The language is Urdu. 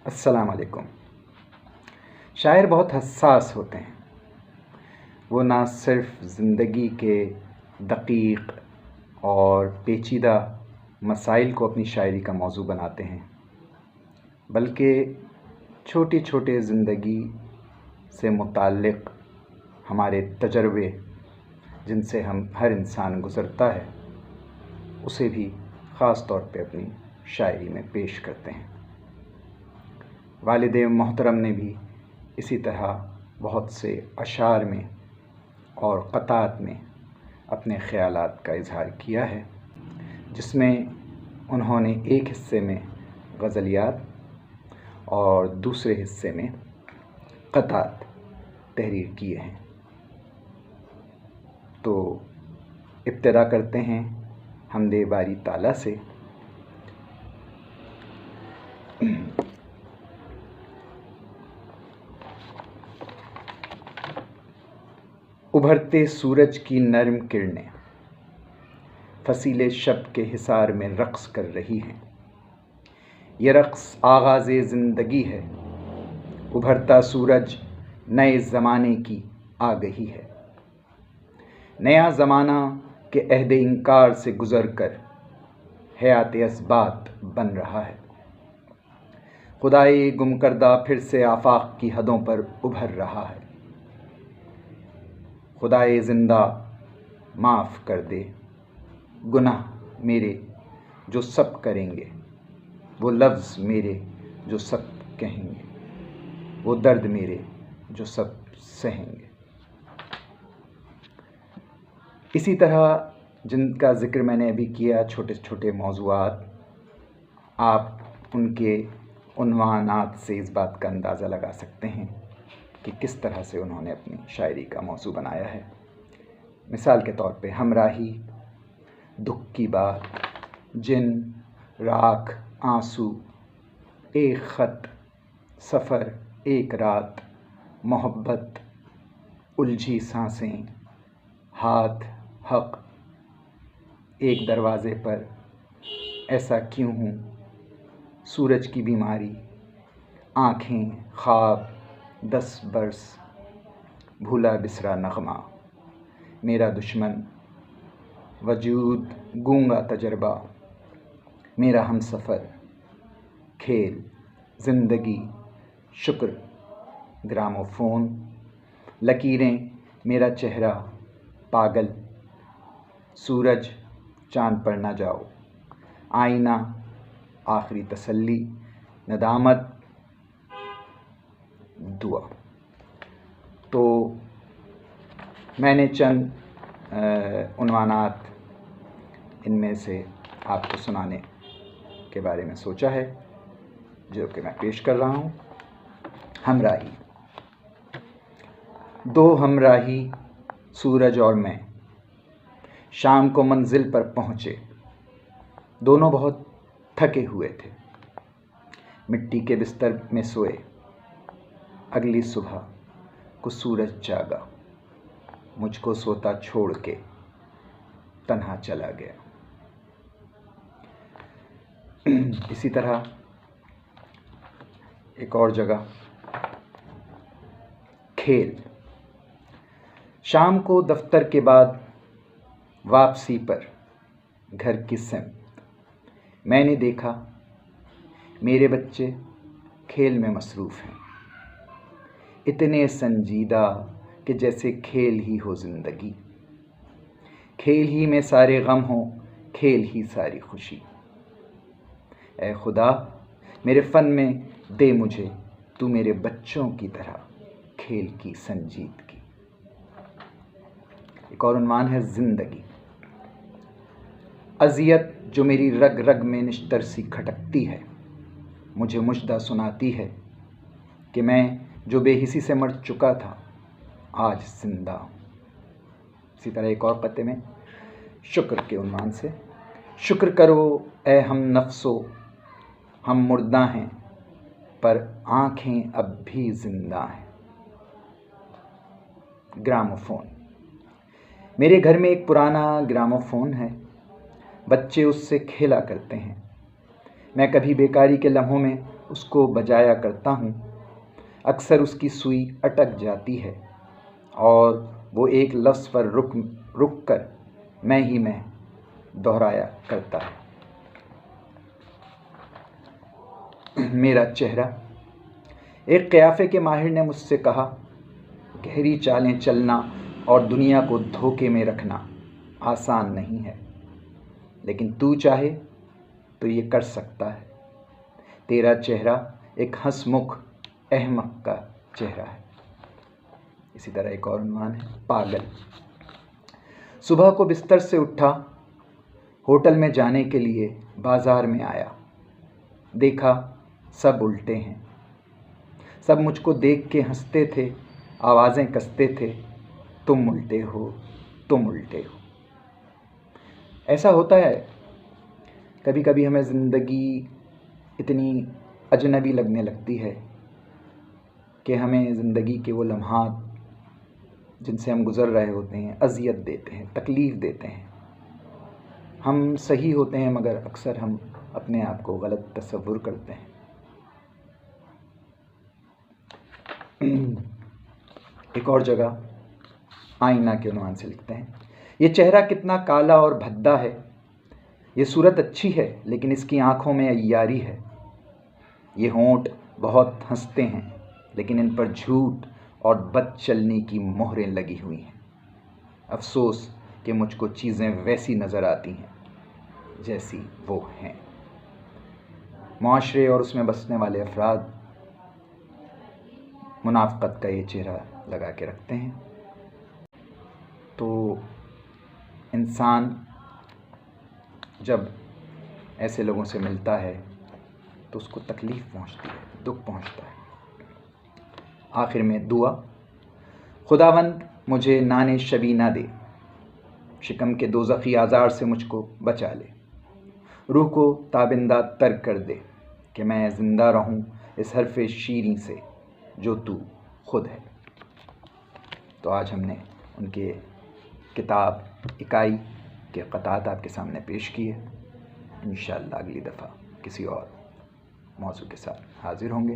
السلام علیکم۔ شاعر بہت حساس ہوتے ہیں۔ وہ نہ صرف زندگی کے دقیق اور پیچیدہ مسائل کو اپنی شاعری کا موضوع بناتے ہیں، بلکہ چھوٹی چھوٹے زندگی سے متعلق ہمارے تجربے جن سے ہر انسان گزرتا ہے اسے بھی خاص طور پہ اپنی شاعری میں پیش کرتے ہیں۔ والد محترم نے بھی اسی طرح بہت سے اشعار میں اور قطعات میں اپنے خیالات کا اظہار کیا ہے، جس میں انہوں نے ایک حصے میں غزلیات اور دوسرے حصے میں قطعات تحریر کیے ہیں۔ تو ابتدا کرتے ہیں حمد باری تعالیٰ سے۔ ابھرتے سورج کی نرم کرنیں فصیل شب کے حصار میں رقص کر رہی ہیں۔ یہ رقص آغاز زندگی ہے، ابھرتا سورج نئے زمانے کی آگہی ہے۔ نیا زمانہ کے عہد انکار سے گزر کر حیات اثبات بن رہا ہے۔ خدائے گم کردہ پھر سے آفاق کی حدوں پر ابھر رہا ہے۔ خدائے زندہ معاف کر دے گناہ میرے جو سب کریں گے، وہ لفظ میرے جو سب کہیں گے، وہ درد میرے جو سب سہیں گے۔ اسی طرح جن کا ذکر میں نے ابھی کیا، چھوٹے چھوٹے موضوعات، آپ ان کے عنوانات سے اس بات کا اندازہ لگا سکتے ہیں کہ کس طرح سے انہوں نے اپنی شاعری کا موضوع بنایا ہے۔ مثال کے طور پہ ہمراہی، دکھ کی بات، جن، راکھ، آنسو، ایک خط، سفر، ایک رات، محبت، الجھی سانسیں، ہاتھ، حق، ایک دروازے پر، ایسا کیوں ہوں، سورج کی بیماری، آنکھیں، خواب، 10 برس، بھولا بسرا نغمہ، میرا دشمن، وجود گونگا تجربہ، میرا ہم سفر، کھیل، زندگی، شکر، گراموفون، لکیریں، میرا چہرہ، پاگل، سورج، چاند پر نہ جاؤ، آئینہ، آخری تسلی، ندامت، دعا۔ تو میں نے چند عنوانات ان میں سے آپ کو سنانے کے بارے میں سوچا ہے، جو کہ میں پیش کر رہا ہوں۔ ہمراہی۔ دو ہمراہی، سورج اور میں، شام کو منزل پر پہنچے۔ دونوں بہت تھکے ہوئے تھے، مٹی کے بستر میں سوئے۔ اگلی صبح کو سورج جاگا، مجھ کو سوتا چھوڑ کے تنہا چلا گیا۔ اسی طرح ایک اور جگہ، کھیل۔ شام کو دفتر کے بعد واپسی پر گھر کی سمت میں نے دیکھا میرے بچے کھیل میں مصروف ہیں، اتنے سنجیدہ کہ جیسے کھیل ہی ہو زندگی، کھیل ہی میں سارے غم ہوں، کھیل ہی ساری خوشی۔ اے خدا میرے فن میں دے مجھے تو میرے بچوں کی طرح کھیل کی سنجیدگی۔ ایک اور عنوان ہے زندگی۔ اذیت جو میری رگ رگ میں نشتر سی کھٹکتی ہے، مجھے مژدہ سناتی ہے کہ میں جو بے حسی سے مر چکا تھا آج زندہ ہوں۔ اسی طرح ایک اور قطعے میں شکر کے عنوان سے، شکر کرو اے ہم نفسو، ہم مردہ ہیں پر آنکھیں اب بھی زندہ ہیں۔ گراموفون۔ میرے گھر میں ایک پرانا گراموفون ہے، بچے اس سے کھیلا کرتے ہیں۔ میں کبھی بیکاری کے لمحوں میں اس کو بجایا کرتا ہوں، اکثر اس کی سوئی اٹک جاتی ہے اور وہ ایک لفظ پر رک کر میں ہی میں دہرایا کرتا ہے۔ میرا چہرہ۔ ایک قیافے کے ماہر نے مجھ سے کہا، گہری چالیں چلنا اور دنیا کو دھوکے میں رکھنا آسان نہیں ہے، لیکن تو چاہے تو یہ کر سکتا ہے۔ تیرا چہرہ ایک ہنس مکھ احمق کا چہرہ ہے۔ اسی طرح ایک اور عنوان ہے، پاگل۔ صبح کو بستر سے اٹھا، ہوٹل میں جانے کے لیے بازار میں آیا، دیکھا سب الٹے ہیں۔ سب مجھ کو دیکھ کے ہنستے تھے، آوازیں کستے تھے، تم الٹے ہو، تم الٹے ہو۔ ایسا ہوتا ہے کبھی کبھی ہمیں زندگی اتنی اجنبی لگنے لگتی ہے کہ ہمیں زندگی کے وہ لمحات جن سے ہم گزر رہے ہوتے ہیں اذیت دیتے ہیں، تکلیف دیتے ہیں۔ ہم صحیح ہوتے ہیں مگر اکثر ہم اپنے آپ کو غلط تصور کرتے ہیں۔ ایک اور جگہ آئینہ کے عنوان سے لکھتے ہیں، یہ چہرہ کتنا کالا اور بھدا ہے، یہ صورت اچھی ہے لیکن اس کی آنکھوں میں عیاری ہے، یہ ہونٹ بہت ہنستے ہیں لیکن ان پر جھوٹ اور بد چلنی کی مہریں لگی ہوئی ہیں۔ افسوس کہ مجھ کو چیزیں ویسی نظر آتی ہیں جیسی وہ ہیں۔ معاشرے اور اس میں بسنے والے افراد منافقت کا یہ چہرہ لگا کے رکھتے ہیں، تو انسان جب ایسے لوگوں سے ملتا ہے تو اس کو تکلیف پہنچتی ہے، دکھ پہنچتا ہے۔ آخر میں دعا، خداوند مجھے نان شبی نہ دے، شکم کے دوزخی آزار سے مجھ کو بچا لے، روح کو تابندہ تر کر دے کہ میں زندہ رہوں اس حرف شیریں سے جو تو خود ہے۔ تو آج ہم نے ان کے کتاب اکائی کے قطعات آپ کے سامنے پیش کیے۔ انشاءاللہ اگلی دفعہ کسی اور موضوع کے ساتھ حاضر ہوں گے۔